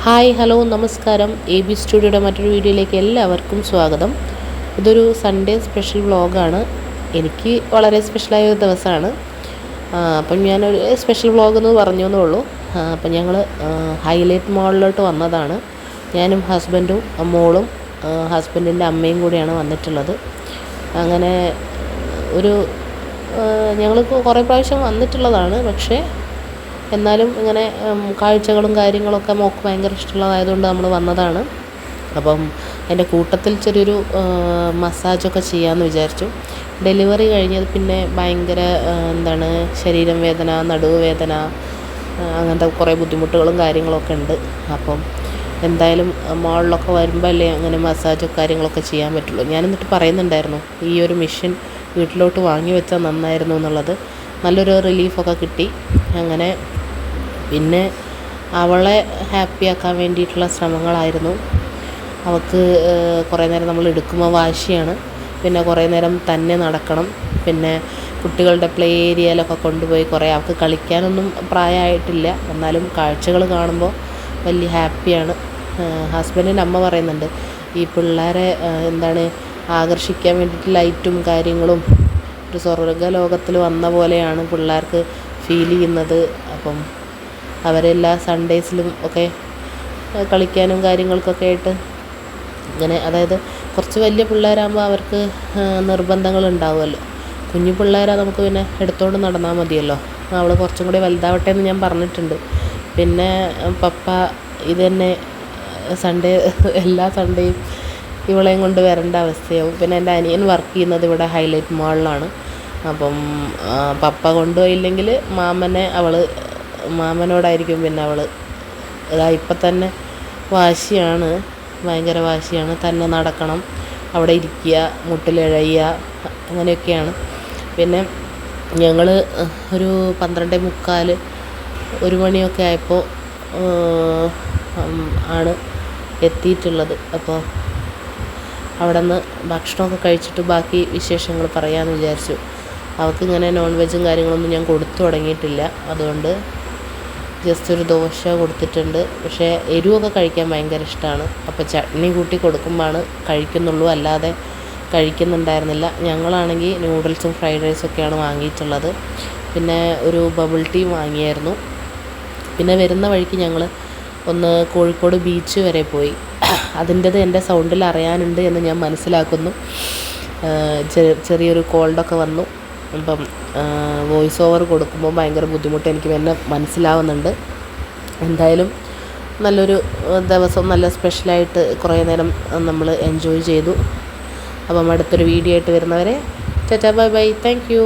Hi hello നമസ്കാരം. AB സ്റ്റുഡിയോയുടെ മറ്റൊരു വീഡിയോയിലേക്ക് എല്ലാവർക്കും സ്വാഗതം. ഇതൊരു സൺഡേ സ്പെഷ്യൽ വ്ളോഗാണ്. എനിക്ക് വളരെ സ്പെഷ്യലായ ഒരു ദിവസമാണ്. അപ്പം ഞാനൊരു സ്പെഷ്യൽ വ്ളോഗ് എന്ന് പറഞ്ഞു എന്നേ ഉള്ളൂ. അപ്പം ഞങ്ങൾ ഹൈലൈറ്റ് മാളിലോട്ട് വന്നതാണ്. ഞാനും ഹസ്ബൻഡും മോളും ഹസ്ബൻഡിൻ്റെ അമ്മയും കൂടിയാണ് വന്നിട്ടുള്ളത്. അങ്ങനെ ഒരു ഞങ്ങൾ കുറേ പ്രാവശ്യം വന്നിട്ടുള്ളതാണ്. പക്ഷേ എന്നാലും ഇങ്ങനെ കാഴ്ചകളും കാര്യങ്ങളൊക്കെ മോൾക്ക് ഭയങ്കര ഇഷ്ടമുള്ളതായതുകൊണ്ട് നമ്മൾ വന്നതാണ്. അപ്പം അതിൻ്റെ കൂട്ടത്തിൽ ചെറിയൊരു മസാജൊക്കെ ചെയ്യാമെന്ന് വിചാരിച്ചു. ഡെലിവറി കഴിഞ്ഞത് പിന്നെ ഭയങ്കര ശരീരം വേദന, നടുവ് വേദന, അങ്ങനത്തെ കുറേ ബുദ്ധിമുട്ടുകളും കാര്യങ്ങളൊക്കെ ഉണ്ട്. അപ്പം എന്തായാലും മോളിലൊക്കെ വരുമ്പോൾ അല്ലേ അങ്ങനെ മസാജോ കാര്യങ്ങളൊക്കെ ചെയ്യാൻ പറ്റുള്ളൂ. ഞാനെന്നിട്ട് പറയുന്നുണ്ടായിരുന്നു ഈ ഒരു മെഷീൻ വീട്ടിലോട്ട് വാങ്ങി വെച്ചാൽ നന്നായിരുന്നു എന്നുള്ളത്. നല്ലൊരു റിലീഫൊക്കെ കിട്ടി. അങ്ങനെ പിന്നെ അവളെ ഹാപ്പിയാക്കാൻ വേണ്ടിയിട്ടുള്ള ശ്രമങ്ങളായിരുന്നു. അവൾക്ക് കുറേ നേരം നമ്മൾ എടുക്കുമ്പോൾ വാശിയാണ്. പിന്നെ കുറേ നേരം തന്നെ നടക്കണം. പിന്നെ കുട്ടികളുടെ പ്ലേ ഏരിയയിലൊക്കെ കൊണ്ടുപോയി കുറേ അവൾക്ക് കളിക്കാനൊന്നും പ്രായമായിട്ടില്ല. എന്നാലും കാഴ്ചകൾ കാണുമ്പോൾ വലിയ ഹാപ്പിയാണ്. ഹസ്ബൻഡിൻ്റെ അമ്മ പറയുന്നുണ്ട് ഈ പിള്ളേരെ ആകർഷിക്കാൻ വേണ്ടിയിട്ട് ലൈറ്റും കാര്യങ്ങളും ഒരു സ്വർഗ്ഗ ലോകത്തിൽ വന്ന പോലെയാണ് പിള്ളേർക്ക് ഫീൽ ചെയ്യുന്നത്. അപ്പം അവരെല്ലാ സൺഡേസിലും ഒക്കെ കളിക്കാനും കാര്യങ്ങൾക്കൊക്കെ ആയിട്ട് ഇങ്ങനെ, അതായത് കുറച്ച് വലിയ പിള്ളേരാകുമ്പോൾ അവർക്ക് നിർബന്ധങ്ങളുണ്ടാവുമല്ലോ. കുഞ്ഞു പിള്ളേരെ നമുക്ക് പിന്നെ എടുത്തുകൊണ്ട് നടന്നാൽ മതിയല്ലോ. അവൾ കുറച്ചും കൂടി വലുതാവട്ടെ എന്ന് ഞാൻ പറഞ്ഞിട്ടുണ്ട്. പിന്നെ പപ്പ ഇത് തന്നെ സൺഡേ എല്ലാ സൺഡേയും ഇവളെയും കൊണ്ട് വരേണ്ട അവസ്ഥയാവും. പിന്നെ എൻ്റെ അനിയൻ വർക്ക് ചെയ്യുന്നത് ഇവിടെ ഹൈലൈറ്റ് മാളിലാണ്. അപ്പം പപ്പ കൊണ്ടുപോയില്ലെങ്കിൽ മാമനോടായിരിക്കും പിന്നെ അവൾ ഇപ്പം തന്നെ വാശിയാണ്, ഭയങ്കര വാശിയാണ്. തന്നെ നടക്കണം, അവിടെ ഇരിക്കുക, മുട്ടിലിഴയുക, അങ്ങനെയൊക്കെയാണ്. പിന്നെ ഞങ്ങൾ ഒരു 12:45 1 മണിയൊക്കെ ആയപ്പോൾ ആണ് എത്തിയിട്ടുള്ളത്. അപ്പോൾ അവിടെ നിന്ന് ഭക്ഷണമൊക്കെ കഴിച്ചിട്ട് ബാക്കി വിശേഷങ്ങൾ പറയാമെന്ന് വിചാരിച്ചു. അവൾക്കിങ്ങനെ നോൺ വെജും കാര്യങ്ങളൊന്നും ഞാൻ കൊടുത്തു തുടങ്ങിയിട്ടില്ല. അതുകൊണ്ട് ജസ്റ്റ് ഒരു ദോശ കൊടുത്തിട്ടുണ്ട്. പക്ഷേ എരിവൊക്കെ കഴിക്കാൻ ഭയങ്കര ഇഷ്ടമാണ്. അപ്പോൾ ചട്നി കൂട്ടി കൊടുക്കുമ്പോഴാണ് കഴിക്കുന്നുള്ളൂ, അല്ലാതെ കഴിക്കുന്നുണ്ടായിരുന്നില്ല. ഞങ്ങളാണെങ്കിൽ നൂഡിൽസും ഫ്രൈഡ് റൈസൊക്കെയാണ് വാങ്ങിയിട്ടുള്ളത്. പിന്നെ ഒരു ബബിൾ ടീ വാങ്ങിയായിരുന്നു. പിന്നെ വരുന്ന വഴിക്ക് ഞങ്ങൾ ഒന്ന് കോഴിക്കോട് ബീച്ച് വരെ പോയി. അതിൻ്റേത് എൻ്റെ സൗണ്ടിൽ അറിയാനുണ്ട് എന്ന് ഞാൻ മനസ്സിലാക്കുന്നു. ചെറിയൊരു കോൾഡൊക്കെ വന്നു. അപ്പം വോയിസ് ഓവർ കൊടുക്കുമ്പോൾ ഭയങ്കര ബുദ്ധിമുട്ട് എനിക്ക് എന്നെ മനസ്സിലാവുന്നുണ്ട്. എന്തായാലും നല്ലൊരു ദിവസം, നല്ല സ്പെഷ്യലായിട്ട് കുറേ നേരം നമ്മൾ എൻജോയ് ചെയ്തു. അപ്പം അടുത്തൊരു വീഡിയോ ആയിട്ട് വരുന്നവരെ tata bye bye, thank you.